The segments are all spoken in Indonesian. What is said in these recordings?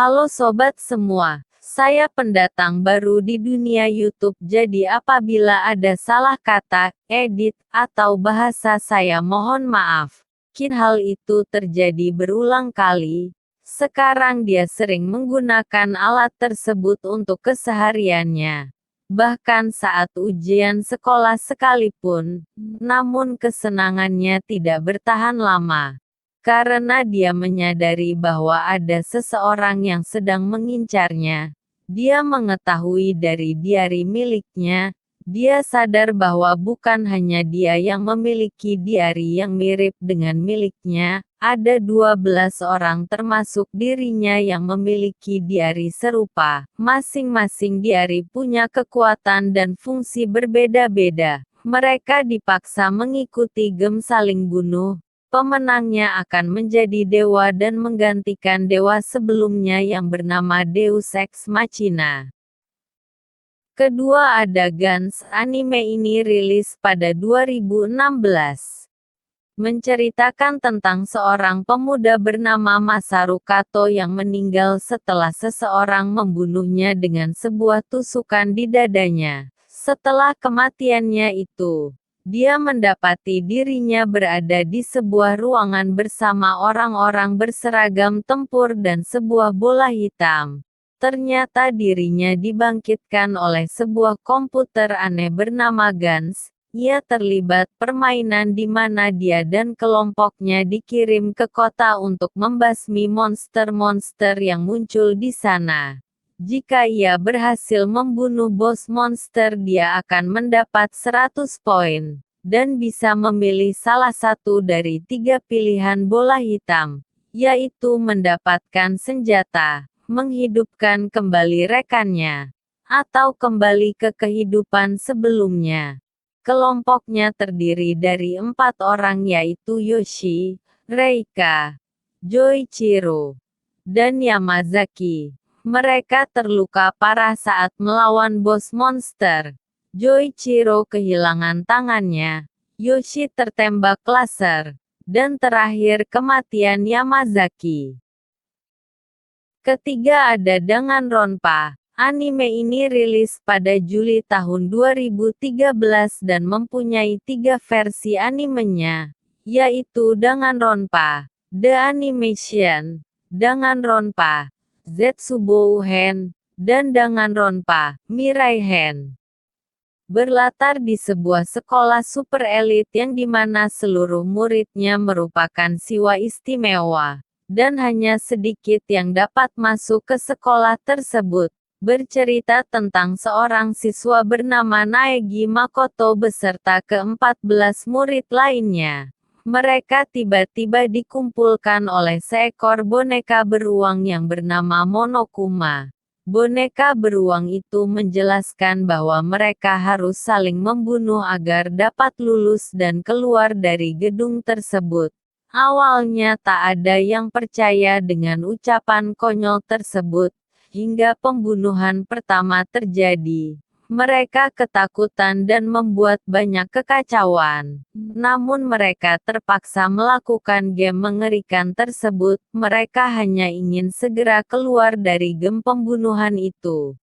Halo sobat semua, saya pendatang baru di dunia YouTube, jadi apabila ada salah kata, edit, atau bahasa saya mohon maaf. Hal itu terjadi berulang kali. Sekarang dia sering menggunakan alat tersebut untuk kesehariannya. Bahkan saat ujian sekolah sekalipun, namun kesenangannya tidak bertahan lama. Karena dia menyadari bahwa ada seseorang yang sedang mengincarnya. Dia mengetahui dari diari miliknya. Dia sadar bahwa bukan hanya dia yang memiliki diari yang mirip dengan miliknya, ada 12 orang termasuk dirinya yang memiliki diari serupa. Masing-masing diari punya kekuatan dan fungsi berbeda-beda. Mereka dipaksa mengikuti game saling bunuh. Pemenangnya akan menjadi dewa dan menggantikan dewa sebelumnya yang bernama Deus Ex Machina. Kedua ada Gans. Anime ini rilis pada 2016. Menceritakan tentang seorang pemuda bernama Masaru Kato yang meninggal setelah seseorang membunuhnya dengan sebuah tusukan di dadanya. Setelah kematiannya itu, dia mendapati dirinya berada di sebuah ruangan bersama orang-orang berseragam tempur dan sebuah bola hitam. Ternyata dirinya dibangkitkan oleh sebuah komputer aneh bernama Gans. Ia terlibat permainan di mana dia dan kelompoknya dikirim ke kota untuk membasmi monster-monster yang muncul di sana. Jika ia berhasil membunuh bos monster, dia akan mendapat 100 poin, dan bisa memilih salah satu dari 3 pilihan bola hitam, yaitu mendapatkan senjata, menghidupkan kembali rekannya, atau kembali ke kehidupan sebelumnya. Kelompoknya terdiri dari 4 orang yaitu Yoshi, Reika, Joichiro, dan Yamazaki. Mereka terluka parah saat melawan bos monster. Joichiro kehilangan tangannya, Yoshi tertembak laser, dan terakhir kematian Yamazaki. Ketiga ada Danganronpa. Anime ini rilis pada Juli tahun 2013 dan mempunyai 3 versi animenya, yaitu Danganronpa, The Animation, Danganronpa, Zetsubou-hen, dan Danganronpa, Mirai-hen. Berlatar di sebuah sekolah super elit yang dimana seluruh muridnya merupakan siswa istimewa, dan hanya sedikit yang dapat masuk ke sekolah tersebut. Bercerita tentang seorang siswa bernama Naegi Makoto beserta ke-14 murid lainnya. Mereka tiba-tiba dikumpulkan oleh seekor boneka beruang yang bernama Monokuma. Boneka beruang itu menjelaskan bahwa mereka harus saling membunuh agar dapat lulus dan keluar dari gedung tersebut. Awalnya tak ada yang percaya dengan ucapan konyol tersebut, hingga pembunuhan pertama terjadi. Mereka ketakutan dan membuat banyak kekacauan. Namun mereka terpaksa melakukan game mengerikan tersebut. Mereka hanya ingin segera keluar dari game pembunuhan itu.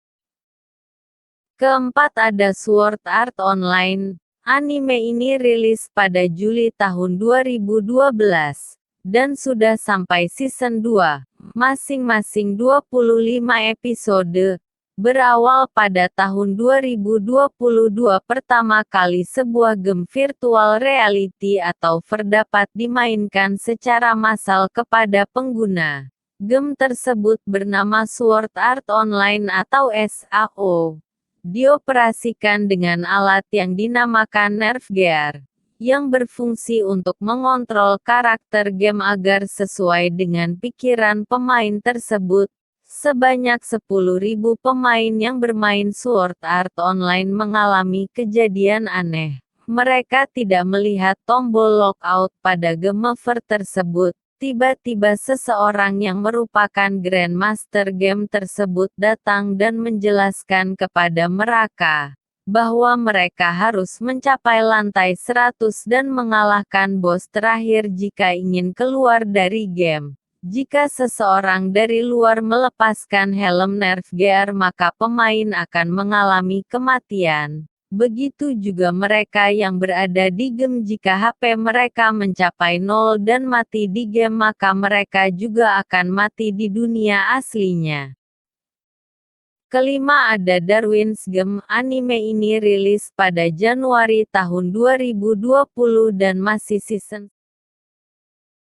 Keempat ada Sword Art Online. Anime ini rilis pada Juli tahun 2012, dan sudah sampai season 2, masing-masing 25 episode. Berawal pada tahun 2022 pertama kali sebuah game virtual reality atau VR dapat dimainkan secara massal kepada pengguna. Game tersebut bernama Sword Art Online atau SAO. Dioperasikan dengan alat yang dinamakan Nerve Gear, yang berfungsi untuk mengontrol karakter game agar sesuai dengan pikiran pemain tersebut. Sebanyak 10.000 pemain yang bermain Sword Art Online mengalami kejadian aneh. Mereka tidak melihat tombol lockout pada game VR tersebut. Tiba-tiba seseorang yang merupakan Grandmaster game tersebut datang dan menjelaskan kepada mereka bahwa mereka harus mencapai lantai 100 dan mengalahkan bos terakhir jika ingin keluar dari game. Jika seseorang dari luar melepaskan helm nerf gear maka pemain akan mengalami kematian. Begitu juga mereka yang berada di game jika HP mereka mencapai 0 dan mati di game maka mereka juga akan mati di dunia aslinya. Kelima ada Darwin's Game. Anime ini rilis pada Januari tahun 2020 dan masih season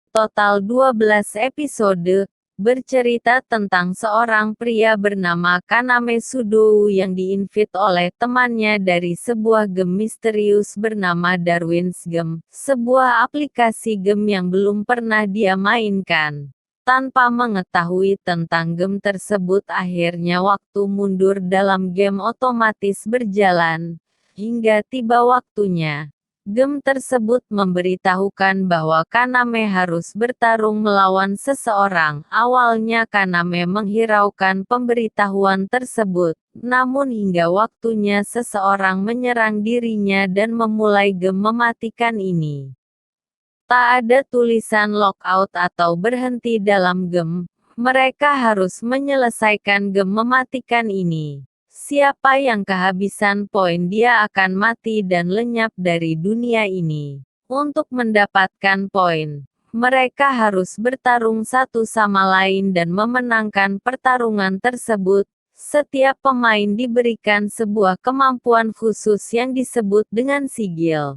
total 12 episode, bercerita tentang seorang pria bernama Kaname Sudou yang diinvite oleh temannya dari sebuah game misterius bernama Darwin's Game, sebuah aplikasi game yang belum pernah dia mainkan. Tanpa mengetahui tentang game tersebut akhirnya waktu mundur dalam game otomatis berjalan, hingga tiba waktunya. Game tersebut memberitahukan bahwa Kaname harus bertarung melawan seseorang. Awalnya Kaname menghiraukan pemberitahuan tersebut, namun hingga waktunya seseorang menyerang dirinya dan memulai game mematikan ini. Tak ada tulisan lockout atau berhenti dalam game, mereka harus menyelesaikan game mematikan ini. Siapa yang kehabisan poin dia akan mati dan lenyap dari dunia ini. Untuk mendapatkan poin, mereka harus bertarung satu sama lain dan memenangkan pertarungan tersebut. Setiap pemain diberikan sebuah kemampuan khusus yang disebut dengan sigil.